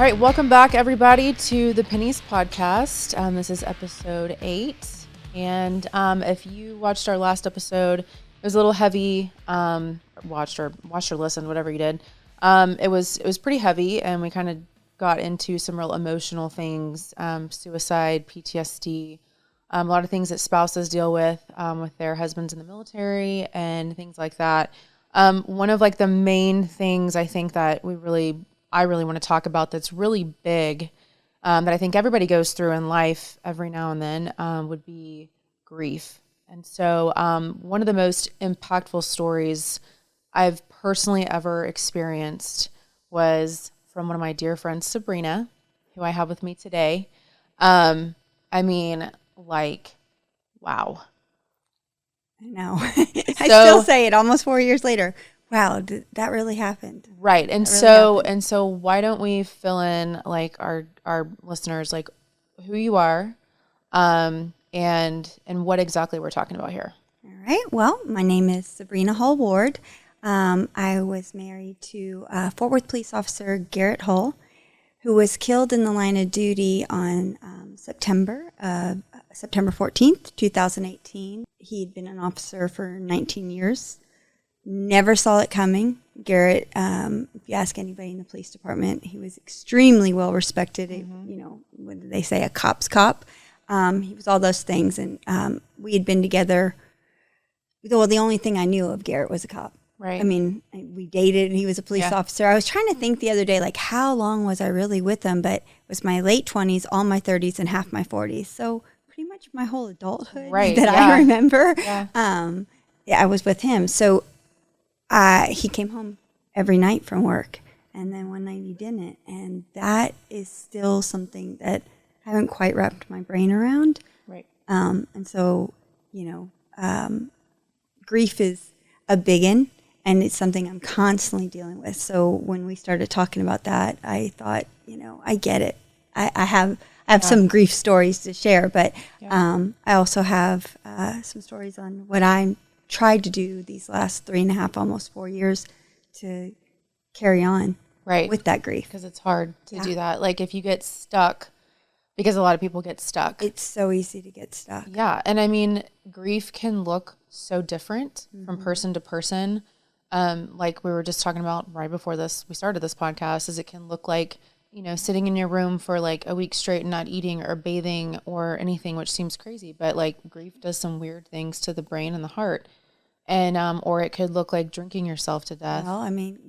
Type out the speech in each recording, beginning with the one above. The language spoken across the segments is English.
All right, welcome back, everybody, to the Penney's podcast. This is episode 8, and if you watched our last episode, it was a little heavy. Watched or listened, whatever you did. It was pretty heavy, and we kind of got into some real emotional things, suicide, PTSD, a lot of things that spouses deal with their husbands in the military and things like that. One of like the main things I think that I really want to talk about that's really big, that I think everybody goes through in life every now and then, would be grief. And so one of the most impactful stories I've personally ever experienced was from one of my dear friends, Sabrina, who I have with me today. Wow. I know. I still say it almost 4 years later. Wow, that really happened. Right. And so why don't we fill in like our listeners, like who you are, and what exactly we're talking about here. All right. Well, my name is Sabrina Hull-Ward. I was married to Fort Worth police officer Garrett Hull, who was killed in the line of duty on September 14th, 2018. He'd been an officer for 19 years. Never saw it coming. Garrett, if you ask anybody in the police department, he was extremely well respected. Mm-hmm. You know, what did they say? A cop's cop. He was all those things. And we had been together. Well, the only thing I knew of Garrett was a cop. Right. I mean, we dated. He was a police officer. I was trying to think the other day, like, how long was I really with him? But it was my late 20s, all my 30s, and half my 40s. So pretty much my whole adulthood that I remember. Yeah. I was with him. So he came home every night from work, and then one night he didn't. And that is still something that I haven't quite wrapped my brain around. Right. And so, grief is a big one, and it's something I'm constantly dealing with. So when we started talking about that, I thought, I get it. I have some grief stories to share, but I also have some stories on what I'm tried to do these last 3.5, almost 4 years to carry on with that grief. Because it's hard to do that. Like if you get stuck, because a lot of people get stuck. It's so easy to get stuck. Yeah. And I mean, grief can look so different from person to person. Like we were just talking about right before we started this podcast, is it can look like, sitting in your room for like a week straight and not eating or bathing or anything, which seems crazy. But like grief does some weird things to the brain and the heart. And, or it could look like drinking yourself to death. Well, I mean,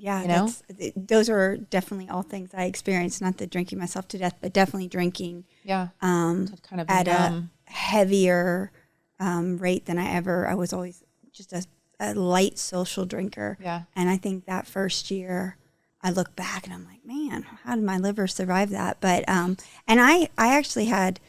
those are definitely all things I experienced, not the drinking myself to death, but definitely drinking kind of at a heavier rate than I was always just a light social drinker. Yeah. And I think that first year I look back and I'm like, man, how did my liver survive that? But, and I actually had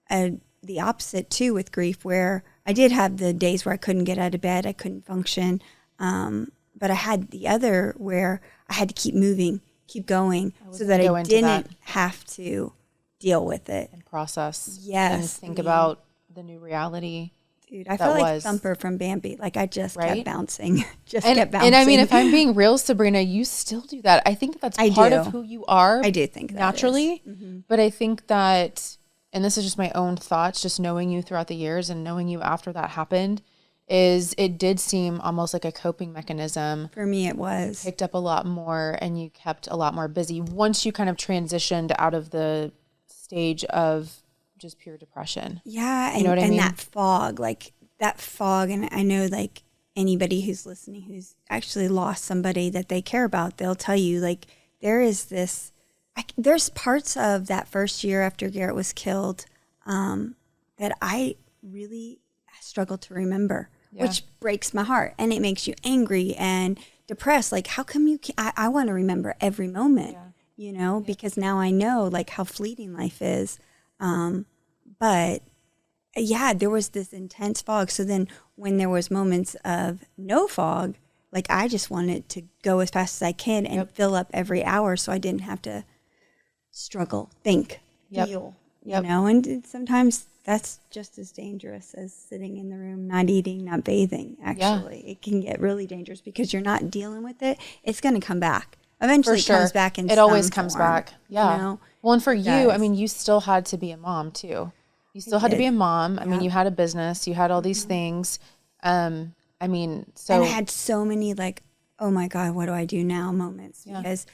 the opposite too with grief, where I did have the days where I couldn't get out of bed, I couldn't function, but I had the other where I had to keep moving, keep going, so that I didn't have to deal with it. And process. Yes. And think about the new reality. Dude, I felt like Thumper from Bambi. Like I just kept bouncing, kept bouncing. And I mean, if I'm being real, Sabrina, you still do that. I think that's part of who you are. I do think that naturally. But I think that, and this is just my own thoughts, just knowing you throughout the years and knowing you after that happened, is it did seem almost like a coping mechanism. For me, it was. You picked up a lot more and you kept a lot more busy once you kind of transitioned out of the stage of just pure depression. Yeah. You know what I mean? And that fog. And I know like anybody who's listening who's actually lost somebody that they care about, they'll tell you like there is this, there's parts of that first year after Garrett was killed that I really struggle to remember, which breaks my heart. And it makes you angry and depressed. Like, how come you can't? I want to remember every moment, because now I know like how fleeting life is. But there was this intense fog. So then when there was moments of no fog, like I just wanted to go as fast as I can and fill up every hour so I didn't have to struggle, think, feel, and sometimes that's just as dangerous as sitting in the room, not eating, not bathing. Actually, it can get really dangerous because you're not dealing with it. It's going to come back. eventually For sure. it comes back in It always some comes form, back. Yeah. you know? Well, and for It you, I does. mean, you still had to be a mom too. You still had to did. be a mom. I mean, Yep. you had a business, you had all these things. I mean, so And I had so many like, oh my God, what do I do now moments because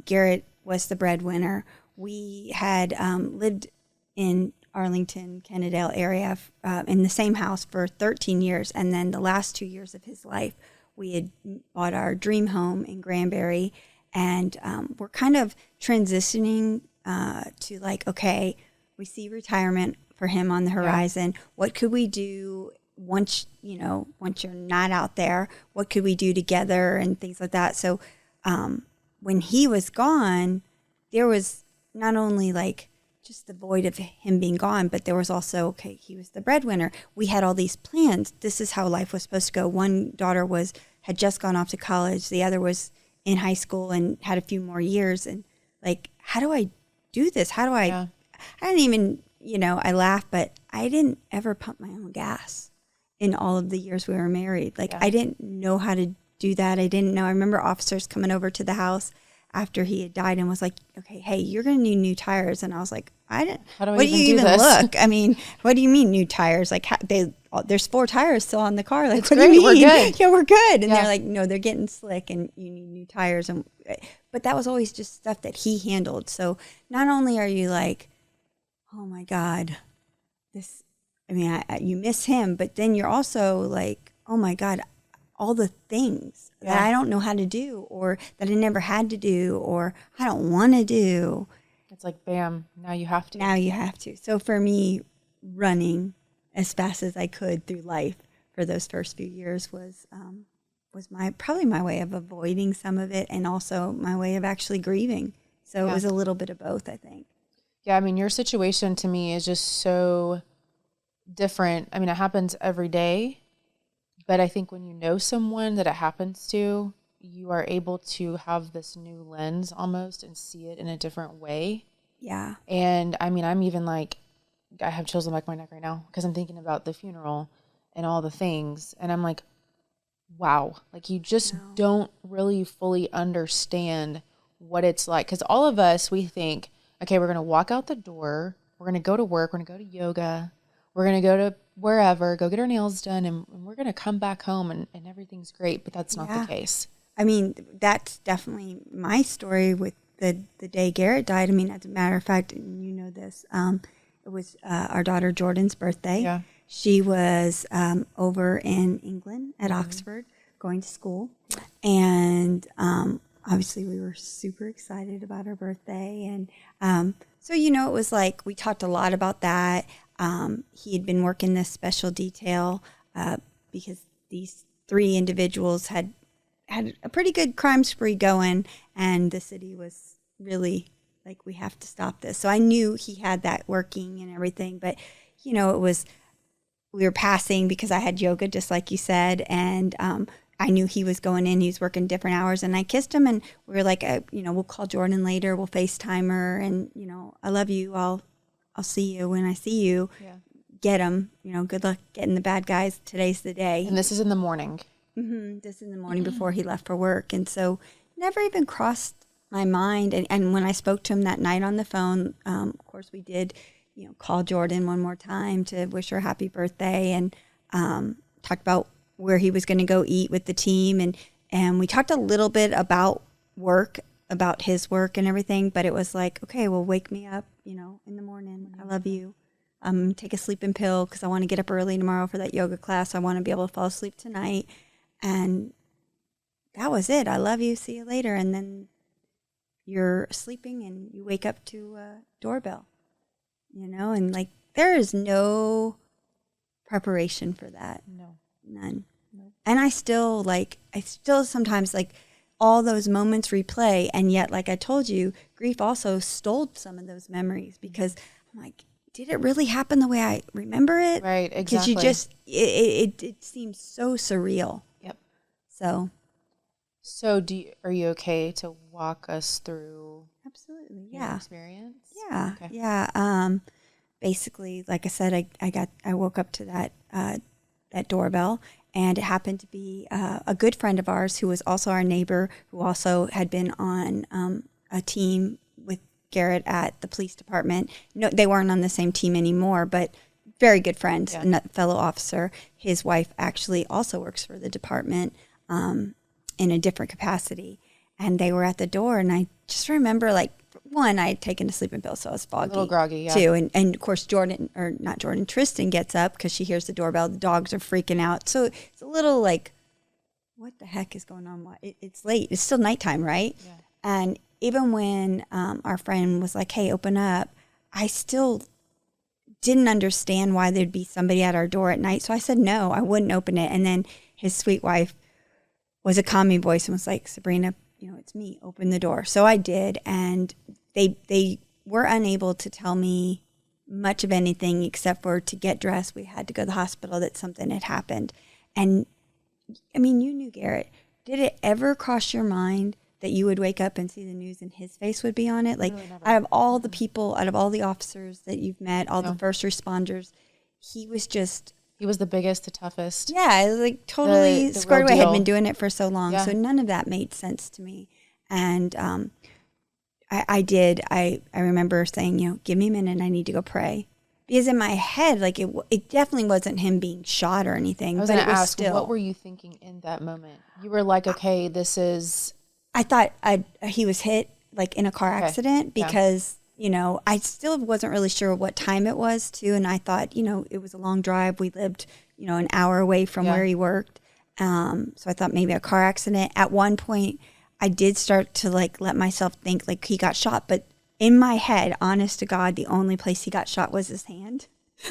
Garrett was the breadwinner. We had lived in Arlington, Kennedale area in the same house for 13 years. And then the last 2 years of his life, we had bought our dream home in Granbury. And we're kind of transitioning to like, okay, we see retirement for him on the horizon. What could we do once you're not out there? What could we do together and things like that? So when he was gone, there was not only like just the void of him being gone, but there was also, okay, he was the breadwinner. We had all these plans. This is how life was supposed to go. One daughter had just gone off to college. The other was in high school and had a few more years. And like, how do I do this? How do I didn't even, I laugh, but I didn't ever pump my own gas in all of the years we were married. Like, I didn't know how to do that. I didn't know. I remember officers coming over to the house after he had died and was like, okay, hey, you're going to need new tires. And I was like, how do you even look? I mean, what do you mean new tires? Like there's 4 tires still on the car. Like, what do you mean? We're good. Yeah, we're good. And they're like, no, they're getting slick and you need new tires. But that was always just stuff that he handled. So not only are you like, oh my God, you miss him, but then you're also like, oh my God, all the things that I don't know how to do or that I never had to do or I don't want to do. It's like, bam, now you have to. Now you have to. So for me, running as fast as I could through life for those first few years was probably my way of avoiding some of it and also my way of actually grieving. So it was a little bit of both, I think. Yeah, I mean, your situation to me is just so different. I mean, it happens every day. But I think when you know someone that it happens to, you are able to have this new lens almost and see it in a different way. Yeah. And I mean, I'm even like, I have chills on the back of my neck right now because I'm thinking about the funeral and all the things. And I'm like, wow, like you just don't really fully understand what it's like. Because all of us, we think, okay, we're going to walk out the door. We're going to go to work. We're going to go to yoga. We're going to go to wherever, go get our nails done, and we're going to come back home and everything's great, but that's not the case. I mean, that's definitely my story with the day Garrett died. I mean, as a matter of fact, and you know this, it was our daughter Jordan's birthday. Yeah. She was over in England at Oxford going to school. And obviously we were super excited about her birthday. And so, it was like we talked a lot about that. He had been working this special detail because these 3 individuals had a pretty good crime spree going, and the city was really like, we have to stop this. So I knew he had that working and everything, but we were passing because I had yoga, just like you said, and I knew he was going in. He was working different hours, and I kissed him, and we were like, we'll call Jordan later. We'll FaceTime her, and I love you. I'll see you when I see you. Yeah. Get him. Good luck getting the bad guys. Today's the day. And this is in the morning. Mm-hmm. This is in the morning before he left for work. And so never even crossed my mind. And when I spoke to him that night on the phone, of course we did, call Jordan one more time to wish her happy birthday and talked about where he was going to go eat with the team. And we talked a little bit about work, about his work and everything, but it was like, okay, well, wake me up, in the morning. I love you. Take a sleeping pill because I want to get up early tomorrow for that yoga class. I want to be able to fall asleep tonight. And that was it. I love you. See you later. And then you're sleeping and you wake up to a doorbell, and like there is no preparation for that. No. None. No. And I still sometimes like all those moments replay. And yet, like I told you, grief also stole some of those memories because I'm like, did it really happen the way I remember it? Right, exactly. Because it seems so surreal. Yep. So are you okay to walk us through absolutely, your experience? Yeah. Okay. Yeah. Basically, like I said, I woke up to that doorbell, And it happened to be a good friend of ours who was also our neighbor, who also had been on a team with Garrett at the police department. No, they weren't on the same team anymore, but very good friend, a fellow officer. His wife actually also works for the department in a different capacity. And they were at the door, and I just remember, like, one, I had taken a sleeping pill, so I was foggy. A little groggy, yeah. Too. And of course, Tristan gets up because she hears the doorbell. The dogs are freaking out. So it's a little like, what the heck is going on? It's late. It's still nighttime, right? Yeah. And even when our friend was like, hey, open up, I still didn't understand why there'd be somebody at our door at night. So I said, no, I wouldn't open it. And then his sweet wife was a calming voice and was like, Sabrina, it's me, open the door. So I did. And they were unable to tell me much of anything except for to get dressed. We had to go to the hospital that something had happened. And I mean, you knew Garrett. Did it ever cross your mind that you would wake up and see the news and his face would be on it? Like, really, out of all the people, out of all the officers that you've met, all the first responders, he was the biggest, the toughest. Yeah, it was like totally squared away. Had been doing it for so long. Yeah. So none of that made sense to me. And I remember saying, give me a minute, I need to go pray. Because in my head, like, it definitely wasn't him being shot or anything. I was going to ask, what were you thinking in that moment? You were like, okay, this is... I thought he was hit, like, in a car accident because, I still wasn't really sure what time it was, too. And I thought, it was a long drive. We lived, an hour away from where he worked. So I thought maybe a car accident. At one point, I did start to, like, let myself think, like, he got shot. But in my head, honest to God, the only place he got shot was his hand.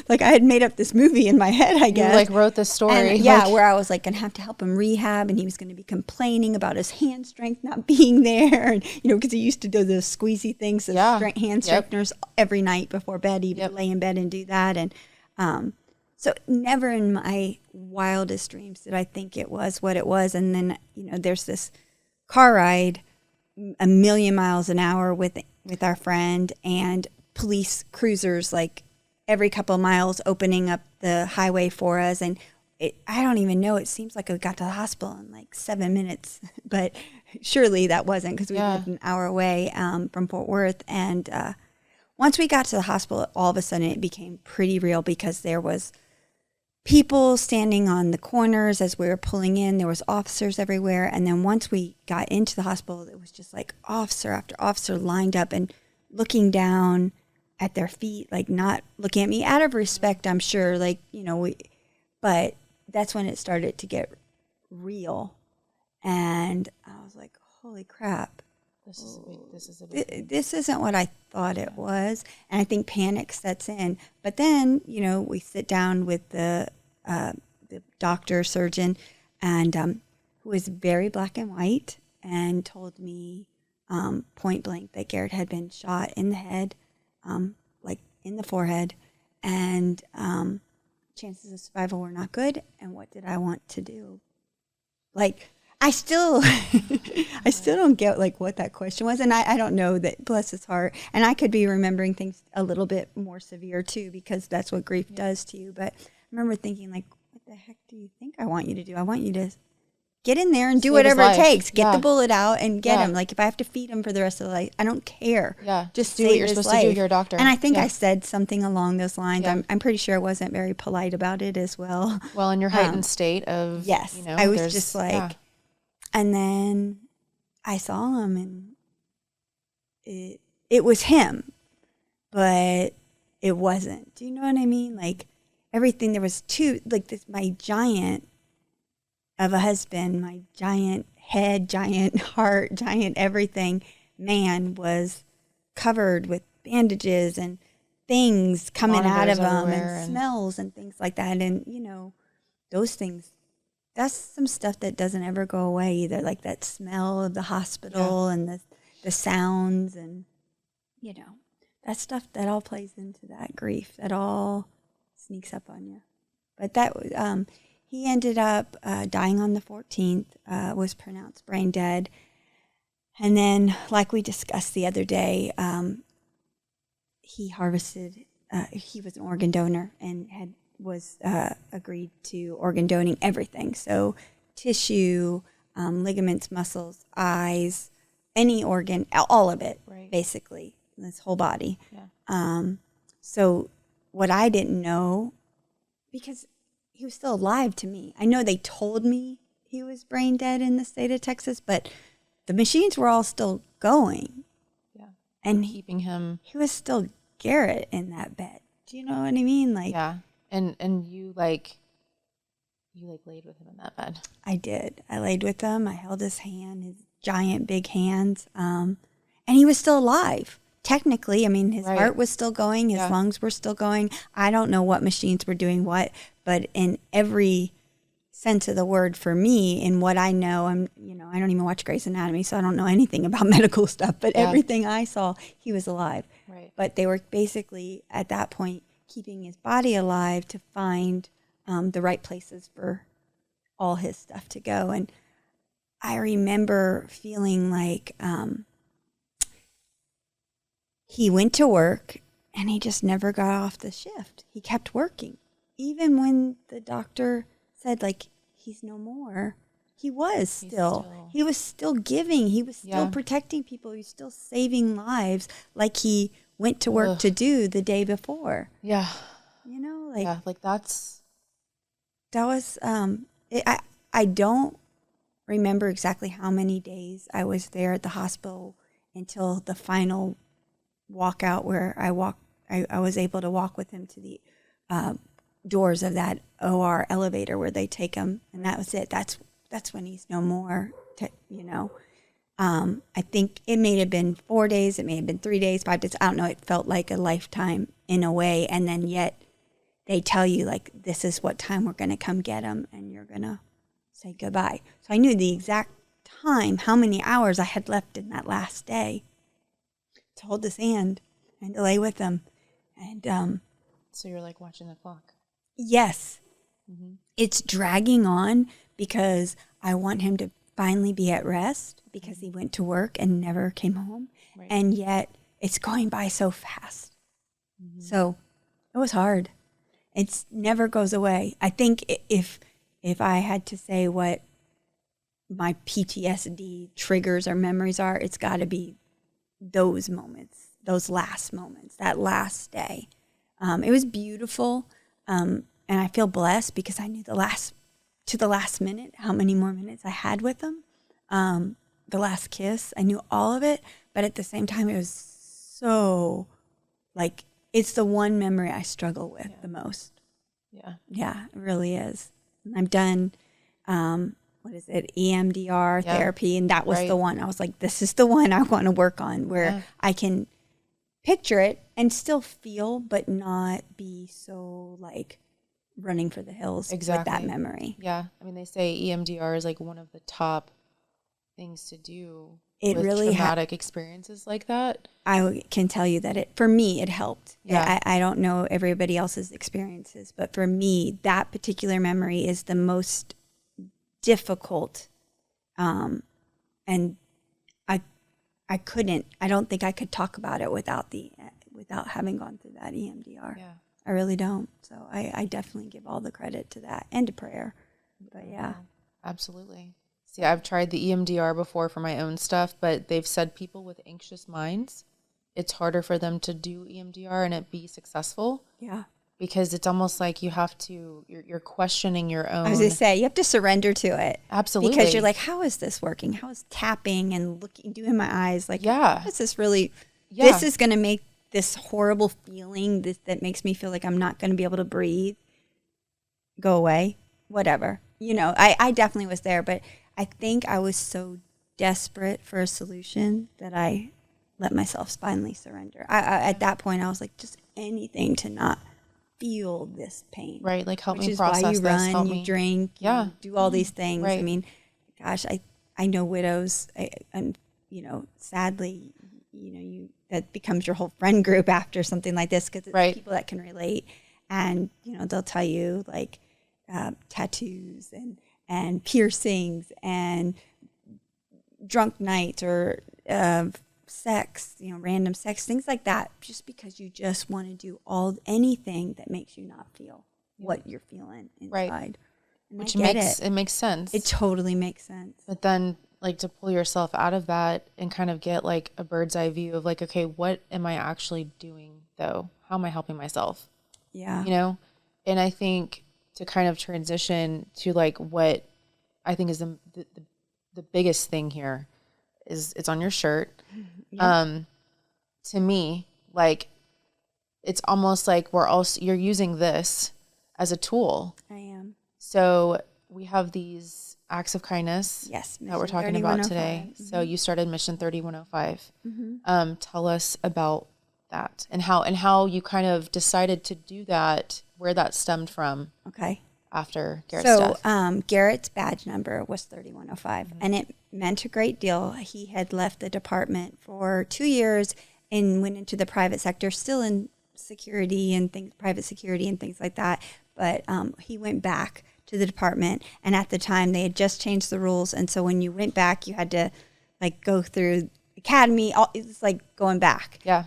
Like, I had made up this movie in my head, I guess. You, like, wrote this story. And, where I was, like, going to have to help him rehab, and he was going to be complaining about his hand strength not being there. And, because he used to do those squeezy things, those hand straighteners every night before bed. He would lay in bed and do that. And so never in my wildest dreams did I think it was what it was. And then, there's this car ride a million miles an hour with our friend, and police cruisers, like, every couple of miles opening up the highway for us. And I don't even know, it seems like we got to the hospital in like 7 minutes, but surely that wasn't, because we lived an hour away from Fort Worth. And once we got to the hospital, all of a sudden it became pretty real, because there was people standing on the corners as we were pulling in. There was officers everywhere. And then once we got into the hospital, it was just like officer after officer lined up and looking down at their feet, like, not looking at me out of respect, I'm sure, like, but that's when it started to get real. And I was like, holy crap. This isn't what I thought it was. And I think panic sets in. But then, we sit down with the doctor, surgeon, and who was very black and white, and told me point blank that Garrett had been shot in the head, like in the forehead, and chances of survival were not good. And what did I want to do? Like, I still don't get, like, what that question was. And I don't know that, bless his heart. And I could be remembering things a little bit more severe too, because that's what grief does to you. But I remember thinking, like, what the heck do you think I want you to do? I want you to get in there and do whatever it takes. Get the bullet out and get him. Like, if I have to feed him for the rest of the life, I don't care. Yeah. Just do what you're supposed to do. You're a doctor. And I think I said something along those lines. Yeah. I'm pretty sure I wasn't very polite about it as well. Well, in your heightened state of, yes, I was just like, and then I saw him, and it was him, but it wasn't. Do you know what I mean? Like, everything, there was my giant of a husband, my giant head, giant heart, giant everything man was covered with bandages and things coming out of him, and smells and things like that. And, those things, that's some stuff that doesn't ever go away either, like that smell of the hospital and the sounds, and, that stuff, that all plays into that grief. That all sneaks up on you. But that was, he ended up dying on the 14th, was pronounced brain dead. And then, like we discussed the other day, he harvested, he was an organ donor and had was agreed to organ donating everything. So tissue, ligaments, muscles, eyes, any organ, all of it, basically, this whole body. Yeah. So what I didn't know, because he was still alive to me. I know they told me he was brain dead in the state of Texas, but the machines were all still going. Yeah. And keeping him. He was still Garrett in that bed. Do you know what I mean? Like, yeah. And you laid with him in that bed. I did. I laid with him. I held his hand, his giant big hands. And he was still alive. Technically, I mean, his heart was still going. His lungs were still going. I don't know what machines were doing what, but in every sense of the word for me, in what I know, I don't even watch Grey's Anatomy, so I don't know anything about medical stuff, but everything I saw, he was alive. Right. But they were basically, at that point, keeping his body alive to find the right places for all his stuff to go. And I remember feeling like he went to work and he just never got off the shift. He kept working. Even when the doctor said, like, he's no more, he was still. He was still giving. He was still protecting people. He was still saving lives, like he went to work to do the day before. Yeah. That was, I don't remember exactly how many days I was there at the hospital until the final walkout where I was able to walk with him to the doors of that OR elevator where they take him, and that was it. That's when he's no more, I think it may have been 4 days, it may have been 3 days, 5 days, I don't know. It felt like a lifetime in a way, and then yet they tell you, like, this is what time we're going to come get him, and you're going to say goodbye. So I knew the exact time, how many hours I had left in that last day to hold his hand and to lay with him. And so you're like watching the clock. Yes. Mm-hmm. It's dragging on because I want him to finally be at rest because he went to work and never came home. Right. And yet it's going by so fast. Mm-hmm. So it was hard. It never goes away. I think if I had to say what my PTSD triggers or memories are, it's got to be those moments, those last moments, that last day. It was beautiful, and I feel blessed because I knew to the last minute how many more minutes I had with him. The last kiss, I knew all of it, but at the same time, it was so, like, it's the one memory I struggle with the most. Yeah. Yeah, it really is. I've done, EMDR therapy, and that was the one. I was like, this is the one I want to work on, where I can picture it and still feel, but not be so, like, running for the hills with that memory. Yeah. I mean, they say EMDR is, like, one of the top things to do with really traumatic experiences like that. I can tell you that for me, it helped. Yeah. I don't know everybody else's experiences, but for me, that particular memory is the most difficult. And I don't think I could talk about it without having gone through that EMDR. Yeah. I really don't. So I definitely give all the credit to that and to prayer. But yeah. Absolutely. See, I've tried the EMDR before for my own stuff, but they've said people with anxious minds, it's harder for them to do EMDR and it be successful. Yeah. Because it's almost like you're questioning your own. I was going to say, you have to surrender to it. Absolutely. Because you're like, how is this working? How is tapping and doing my eyes? Like, how is this really, this is going to make this horrible feeling that makes me feel like I'm not going to be able to breathe go away, whatever. I definitely was there, but I think I was so desperate for a solution that I let myself finally surrender. At that point, I was like, just anything to not feel this pain. Right, like help me process this. Which is why you run, you drink, you do all these things. Right. I mean, gosh, I know widows, and sadly, that becomes your whole friend group after something like this because it's people that can relate, and they'll tell you like tattoos and piercings and drunk nights or sex, random sex, things like that, just because you just want to do anything that makes you not feel. what you're feeling inside. Right. And Which I get it makes sense. It totally makes sense. But then like to pull yourself out of that and kind of get like a bird's eye view of like, okay, what am I actually doing though? How am I helping myself? Yeah. You know? And I think to kind of transition to like what I think is the biggest thing here is it's on your shirt. Yep. To me, like it's almost like you're using this as a tool. I am. So we have these acts of kindness that we're talking about today. Mm-hmm. So you started Mission 3105. Mm-hmm. Tell us about that and how you kind of decided to do that, where that stemmed from. Okay. After Garrett's death. So Garrett's badge number was 3105, mm-hmm. and it meant a great deal. He had left the department for 2 years and went into the private sector, still in security and private security and things like that. But he went back to the department, and at the time they had just changed the rules, and so when you went back, you had to like go through academy. It was like going back. Yeah.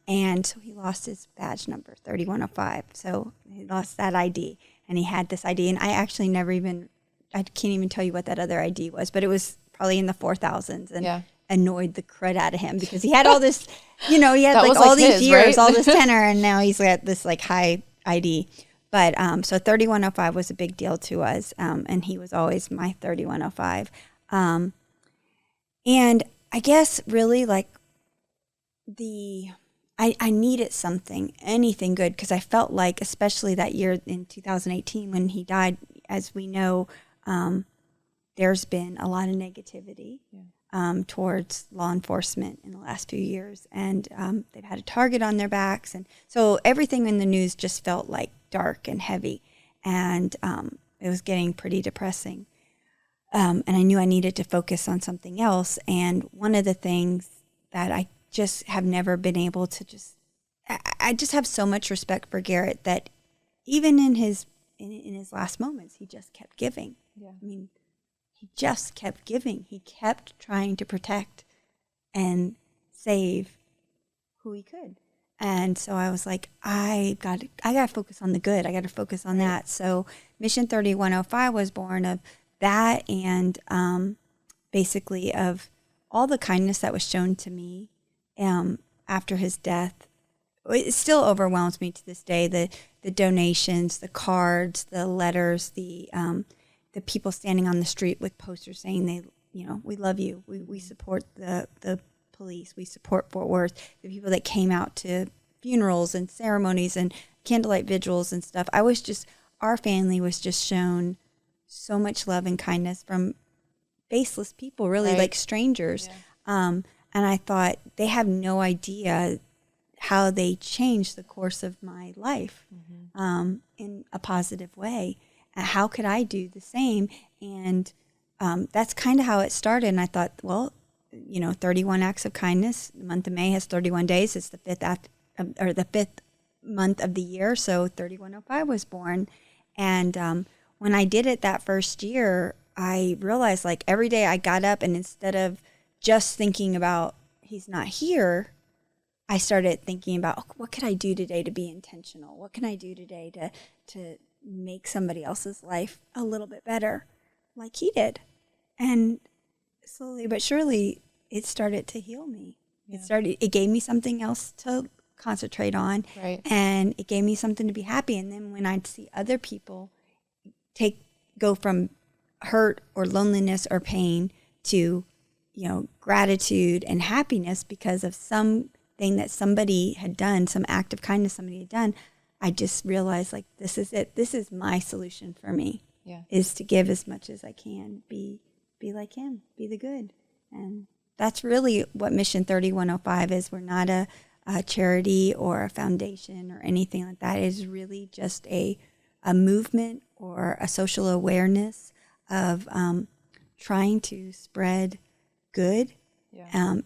And so he lost his badge number 3105. So he lost that ID. And he had this ID, and I actually I can't even tell you what that other ID was, but it was probably in the 4,000s and annoyed the crud out of him because he had all this, he had like all these years, right? All this tenor, and now he's got this like high ID. But so 3105 was a big deal to us, and he was always my 3105. And I guess really like I needed anything good, because I felt like, especially that year in 2018 when he died, as we know, there's been a lot of negativity towards law enforcement in the last few years. And they've had a target on their backs. And so everything in the news just felt like dark and heavy. And it was getting pretty depressing. And I knew I needed to focus on something else. And one of the things that I just have never been able to I just have so much respect for Garrett that even in his last moments, he just kept giving. Yeah. I mean, he just kept giving. He kept trying to protect and save who he could. And so I was like, I got to focus on the good. I got to focus on that. So Mission 3105 was born of that, and basically of all the kindness that was shown to me after his death. It still overwhelms me to this day. The donations, the cards, the letters, the people standing on the street with posters saying we love you. We support the police. We support Fort Worth. The people that came out to funerals and ceremonies and candlelight vigils and stuff. Our family was just shown so much love and kindness from faceless people, really, like strangers. Yeah. And I thought, they have no idea how they changed the course of my life in a positive way. How could I do the same? And that's kind of how it started. And I thought, well, 31 acts of kindness. The month of May has 31 days. It's the fifth month of the year. So 3105 was born. And when I did it that first year, I realized, like, every day I got up, and instead of just thinking about he's not here, I started thinking about, what could I do today to be intentional? What can I do today to make somebody else's life a little bit better, like he did? And slowly but surely, it started to heal me. Yeah. It gave me something else to concentrate on, and it gave me something to be happy. And then when I'd see other people go from hurt or loneliness or pain to gratitude and happiness because of something that somebody had done, some act of kindness somebody had done, I just realized, like, this is it. This is my solution for me, is to give as much as I can, be like him, be the good. And that's really what Mission 3105 is. We're not a charity or a foundation or anything like that. It is really just a movement or a social awareness of trying to spread good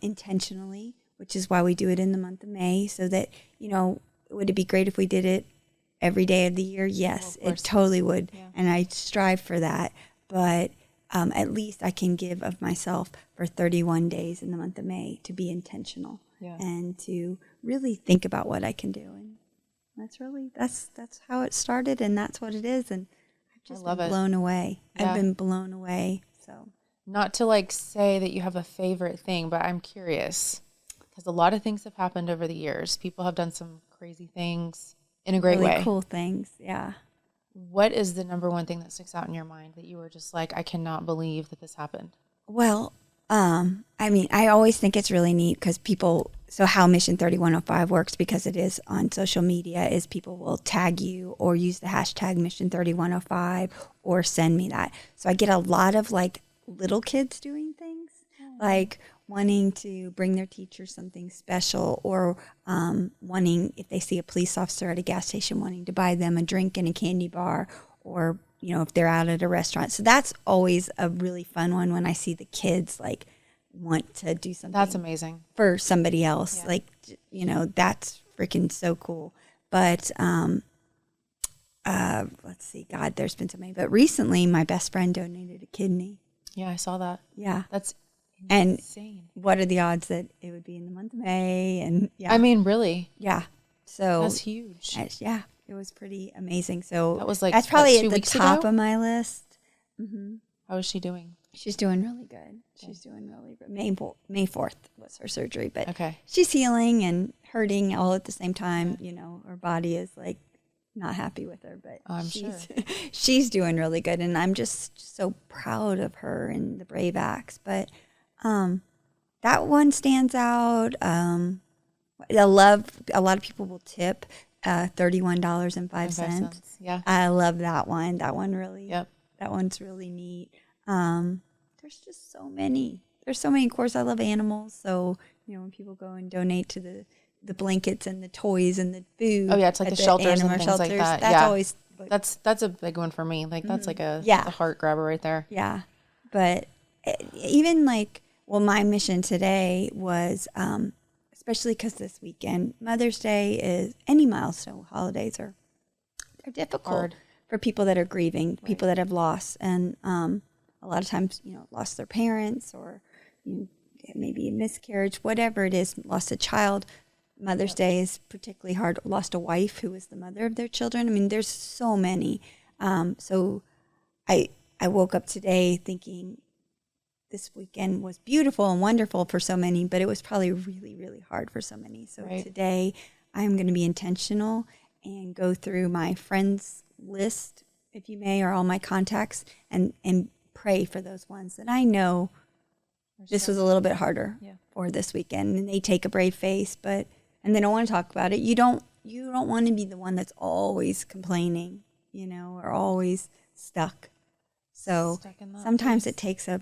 intentionally, which is why we do it in the month of May, so that, would it be great if we did it every day of the year? Yes, it totally would. Yeah. And I strive for that. But at least I can give of myself for 31 days in the month of May to be intentional and to really think about what I can do. And that's how it started, and that's what it is. And I've just been blown away. Yeah. I've been blown away. So not to like say that you have a favorite thing, but I'm curious because a lot of things have happened over the years. People have done some crazy things in a great way. Cool things. Yeah. What is the number one thing that sticks out in your mind that you were just like, I cannot believe that this happened? Well, I mean, I always think it's really neat because so how Mission 3105 works, because it is on social media, is people will tag you or use the hashtag Mission 3105 or send me that. So I get a lot of like little kids doing things, like wanting to bring their teacher something special, or wanting, if they see a police officer at a gas station, wanting to buy them a drink and a candy bar, or if they're out at a restaurant. So that's always a really fun one when I see the kids like want to do something. That's amazing. For somebody else. Yeah. Like, that's freaking so cool. But let's see, God, there's been so many. But recently my best friend donated a kidney. Yeah, I saw that. Yeah. That's And insane. what are the odds that it would be in the month of May? And yeah. I mean, really? Yeah. So that's huge. Yeah. It was pretty amazing. So that was like, that's probably at the top of my list. Mm-hmm. How is she doing? She's doing really good. She's doing really good. May 4th was her surgery, but okay. She's healing and hurting all at the same time. Her body is like not happy with her, but she's doing really good. And I'm just so proud of her and the brave acts. But that one stands out. I love, a lot of people will tip $31.05. Yeah. I love that one. That one really, that one's really neat. There's just so many. There's so many. Of course, I love animals. So, when people go and donate to the blankets and the toys and the food. Oh, yeah. It's like the shelters and things shelters, like that. That's always. That's a big one for me. Like, that's like a heart grabber right there. Yeah. But even like, my mission today was, especially because this weekend, Mother's Day is, any milestone holidays they're difficult for people that are grieving, people that have lost. And a lot of times, lost their parents, or maybe a miscarriage, whatever it is, lost a child. Mother's Day is particularly hard. Lost a wife who was the mother of their children. I mean, there's so many. So I woke up today thinking this weekend was beautiful and wonderful for so many, but it was probably really, really hard for so many. So today I'm going to be intentional and go through my friends list, if you may, or all my contacts, and pray for those ones that I know this was a little bit harder for this weekend. And they take a brave face, and they don't want to talk about it. You don't want to be the one that's always complaining, or always stuck. So sometimes it takes a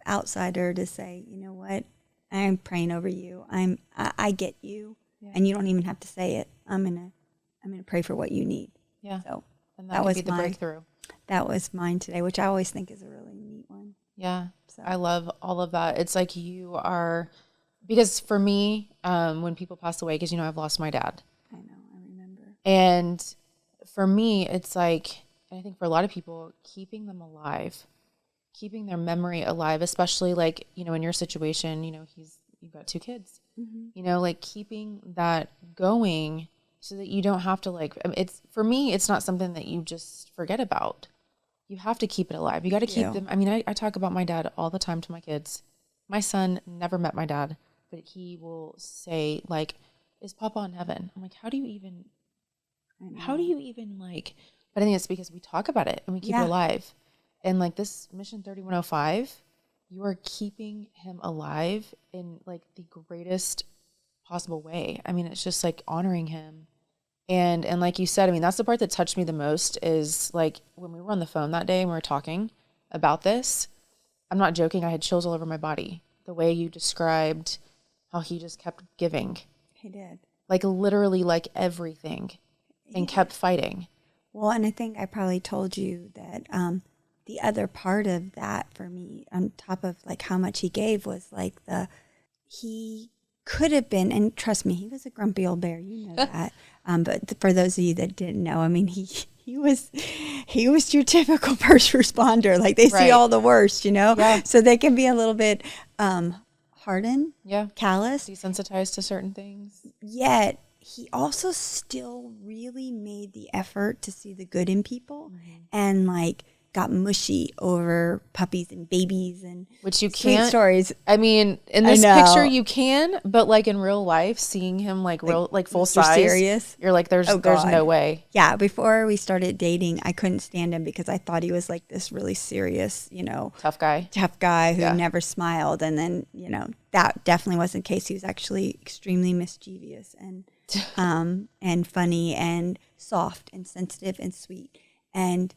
outsider to say, you know what, I'm praying over you. I get you, and you don't even have to say it. I'm gonna pray for what you need. Yeah. So and that was the breakthrough. That was mine today, which I always think is a really neat one. Yeah. So I love all of that. It's like you are, because for me, when people pass away, because I've lost my dad. I know, I remember. And for me, it's like, and I think for a lot of people, keeping them alive, keeping their memory alive, especially like, in your situation, you've got 2 kids, like keeping that going so that you don't have to it's, for me, it's not something that you just forget about. You have to keep it alive. You got to keep them. I mean, I talk about my dad all the time to my kids. My son never met my dad, but he will say like, is Papa in heaven? I'm like, how do you even but I think it's because we talk about it and we keep it alive. And like this Mission 3105, you are keeping him alive in like the greatest possible way. I mean, it's just like honoring him. And like you said, I mean, that's the part that touched me the most is like when we were on the phone that day and we were talking about this, I'm not joking. I had chills all over my body. The way you described how he just kept giving. He did. Like literally like everything and kept fighting. Well, and I think I probably told you that the other part of that for me, on top of like how much he gave, was like he could have been, and trust me, he was a grumpy old bear, that. But for those of you that didn't know, I mean, he was your typical first responder. Like they see all the worst, so they can be a little bit hardened, callous, desensitized to certain things. Yet he also still really made the effort to see the good in people and like got mushy over puppies and babies and which you sweet can't stories. I mean, in this picture you can, but like in real life, seeing him like real, like full size, serious? You're like, there's no way. Yeah, before we started dating, I couldn't stand him because I thought he was like this really serious, tough guy who never smiled. And then, that definitely wasn't the case. He was actually extremely mischievous and funny and soft and sensitive and sweet. And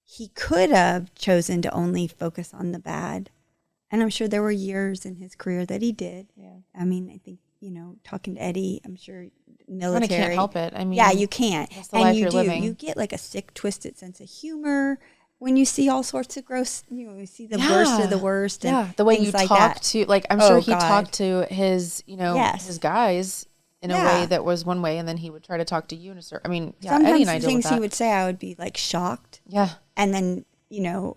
he could have chosen to only focus on the bad. And I'm sure there were years in his career that he did. Yeah. I mean, I think, talking to Eddie, I'm sure military. You can't help it. I mean, yeah, you can't. That's the life you're living. You get like a sick, twisted sense of humor when you see all sorts of gross, you see the worst of the worst. And the way you like talk that. to, like, I'm sure he talked to his, his guys in a way that was one way, and then he would try to talk to you in a certain. I mean, sometimes Eddie and I the deal with things that. he would say, I would be like shocked. Yeah, and then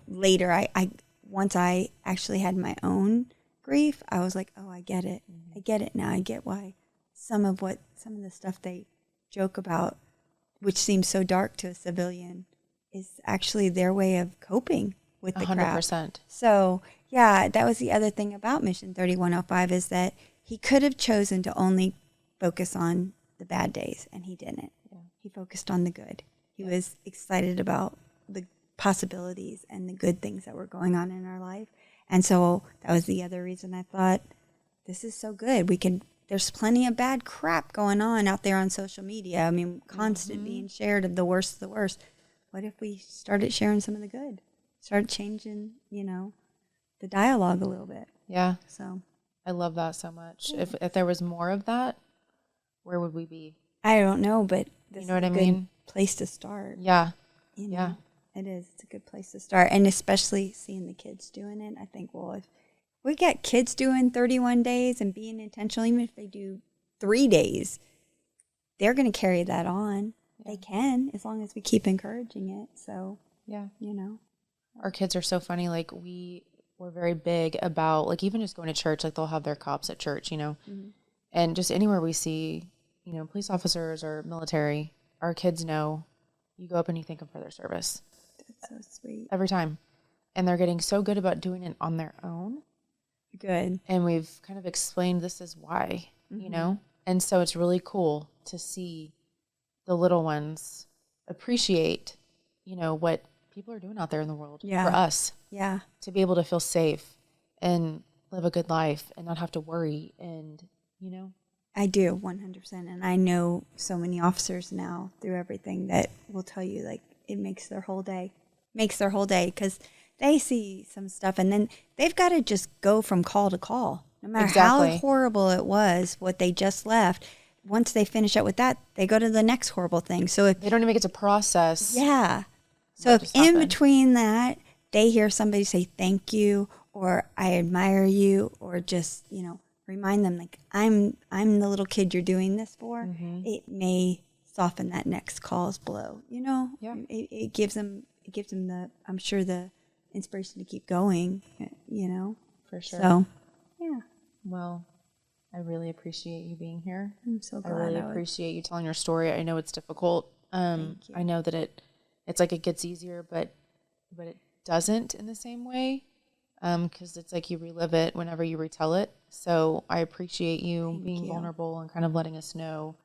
later, I once I actually had my own grief, I was like, oh, I get it. I get it now. I get why some of the stuff they joke about, which seems so dark to a civilian, is actually their way of coping with the 100%. Crap. So yeah, that was the other thing about Mission 3105 is that he could have chosen to only focus on the bad days, and he didn't. Yeah. He focused on the good. He was excited about the possibilities and the good things that were going on in our life. And so that was the other reason I thought, this is so good. There's plenty of bad crap going on out there on social media. I mean, constant being shared of the worst of the worst. What if we started sharing some of the good? Started changing, the dialogue a little bit. Yeah. So I love that so much. Yeah. If there was more of that, where would we be? I don't know, but this you know what is I a mean? Good place to start. Yeah. Yeah. It is. It's a good place to start. And especially seeing the kids doing it, I think, well, if we get kids doing 31 days and being intentional, even if they do 3 days, they're going to carry that on. Yeah. They can, as long as we keep encouraging it. So, yeah. Our kids are so funny. Like, we're very big about, like, even just going to church, like, they'll have their cops at church, and just anywhere we see, police officers or military, our kids know you go up and you thank them for their service. That's so sweet. Every time. And they're getting so good about doing it on their own. Good. And we've kind of explained this is why, And so it's really cool to see the little ones appreciate, what people are doing out there in the world for us. Yeah. To be able to feel safe and live a good life and not have to worry and, I do, 100%. And I know so many officers now through everything that will tell you, like, it makes their whole day. Because they see some stuff and then they've got to just go from call to call. No matter how horrible it was, what they just left, once they finish up with that, they go to the next horrible thing. So if they don't even get to process. Yeah. So if in between that, they hear somebody say thank you or I admire you or just, remind them, like, I'm the little kid you're doing this for, it may soften that next call's blow. Yeah. It gives them the, I'm sure, the inspiration to keep going, For sure. So, yeah. Well, I really appreciate you being here. I'm so glad. I really appreciate you telling your story. I know it's difficult. Thank you. I know that it's like it gets easier, but it doesn't in the same way. Because it's like you relive it whenever you retell it. So I appreciate you being vulnerable and kind of letting us know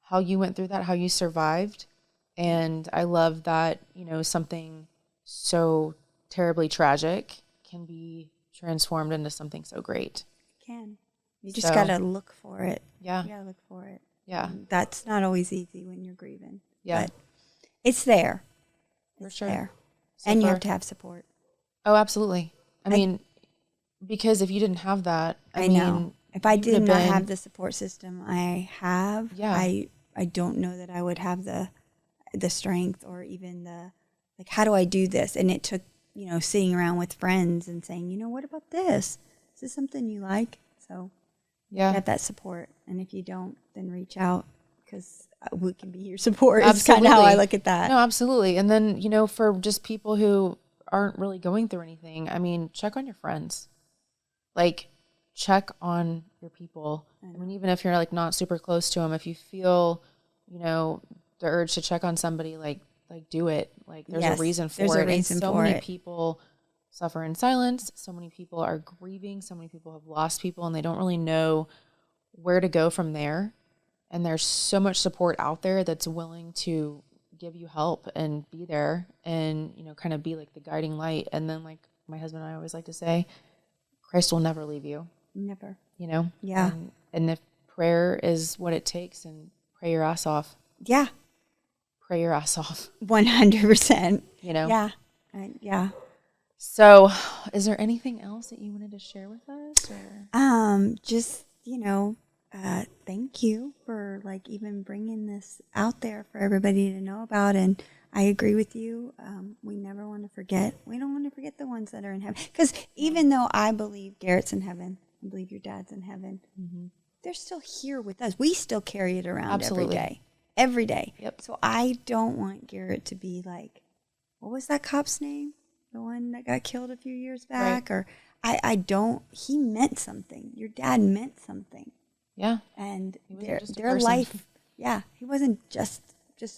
how you went through that, how you survived. And I love that, something so terribly tragic can be transformed into something so great. It can. You just got to look for it. Yeah. You got to look for it. Yeah. And that's not always easy when you're grieving. Yeah. But it's there. For sure. There. And you have to have support. Oh, absolutely. I mean, because if you didn't have that, I mean, if I did not have the support system I have, I don't know that I would have the strength or even like, how do I do this? And it took, sitting around with friends and saying, what about this? Is this something you like? So have that support. And if you don't, then reach out because we can be your support. It's kind of how I look at that. No, absolutely. And then, for just people who aren't really going through anything, I mean, check on your friends. Like, check on your people. I mean, even if you're like not super close to them, if you feel, you know, the urge to check on somebody, like do it. Like there's a reason for it. And so many people suffer in silence. So many people are grieving. So many people have lost people and they don't really know where to go from there. And there's so much support out there that's willing to give you help and be there and, you know, kind of be like the guiding light. And then like my husband and I always like to say, Christ will never leave you. Never. You know? Yeah. And if prayer is what it takes, and pray your ass off. Yeah. Pray your ass off. 100%. You know? Yeah. Yeah. So is there anything else that you wanted to share with us? Or? Just, you know, thank you for like even bringing this out there for everybody to know about. And I agree with you. We never want to forget. We don't want to forget the ones that are in heaven. Because even though I believe Garrett's in heaven, I believe your dad's in heaven, they're still here with us. We still carry it around every day. Yep. So I don't want Garrett to be like, what was that cop's name? The one that got killed a few years back? Right. Or I don't, he meant something. Your dad meant something. Yeah. And their life, he wasn't just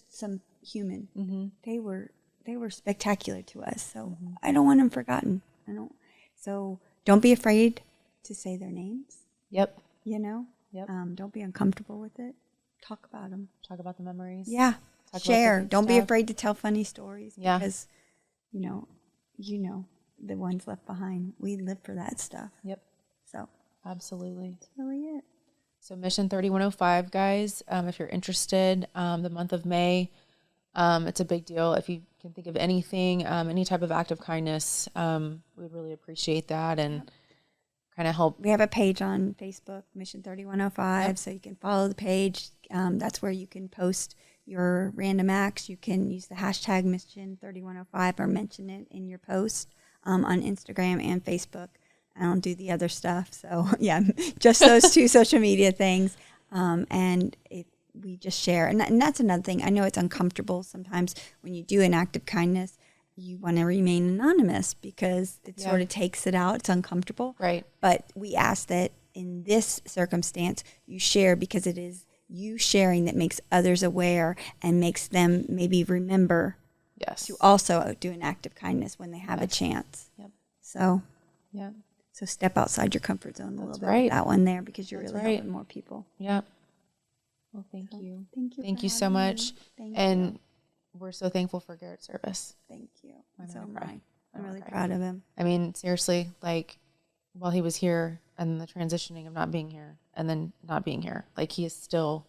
some human. They were spectacular to us. So I don't want them forgotten. So don't be afraid to say their names. Yep. You know? Yep. Don't be uncomfortable with it. Talk about them. Talk about the memories. Yeah. Share. Don't be afraid to tell funny stories. Yeah. Because, you know, the ones left behind. We live for that stuff. Yep. So. Absolutely. That's really it. So Mission 3105, guys, if you're interested, the month of May, it's a big deal. If you can think of anything, any type of act of kindness, we'd really appreciate that and kind of help. We have a page on Facebook, Mission 3105, so you can follow the page. That's where you can post your random acts. You can use the hashtag Mission 3105 or mention it in your post on Instagram and Facebook. I don't do the other stuff. So, yeah, just those two social media things. And we just share. And that's another thing. I know it's uncomfortable sometimes when you do an act of kindness. You want to remain anonymous because it sort of takes it out. It's uncomfortable. Right. But we ask that in this circumstance, you share because it is you sharing that makes others aware and makes them maybe remember to also do an act of kindness when they have a chance. Yep. So, So step outside your comfort zone a little bit with that one there because you're really helping more people. Yeah. Well, thank you. Thank you so much. And we're so thankful for Garrett's service. Thank you. I'm really proud of him. I mean, seriously, like while he was here and the transitioning of not being here and then not being here, like he is still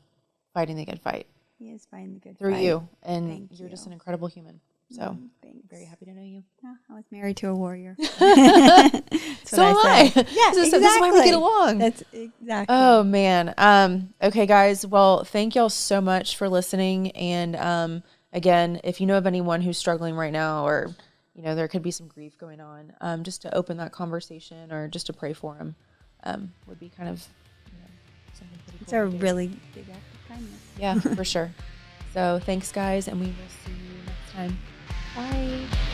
fighting the good fight. He is fighting the good fight. Through you. And Thank you're you. just an incredible human. So very happy to know you. Yeah, I was married to a warrior. So am I. Yeah, this is why we get along. That's exactly. Oh man. Okay, guys. Well, thank y'all so much for listening. And again, if you know of anyone who's struggling right now, or you know there could be some grief going on, just to open that conversation or just to pray for them, would be kind of something pretty cool. It's a really big act of kindness. Yeah, for sure. So thanks, guys, and we will see you next time. Bye.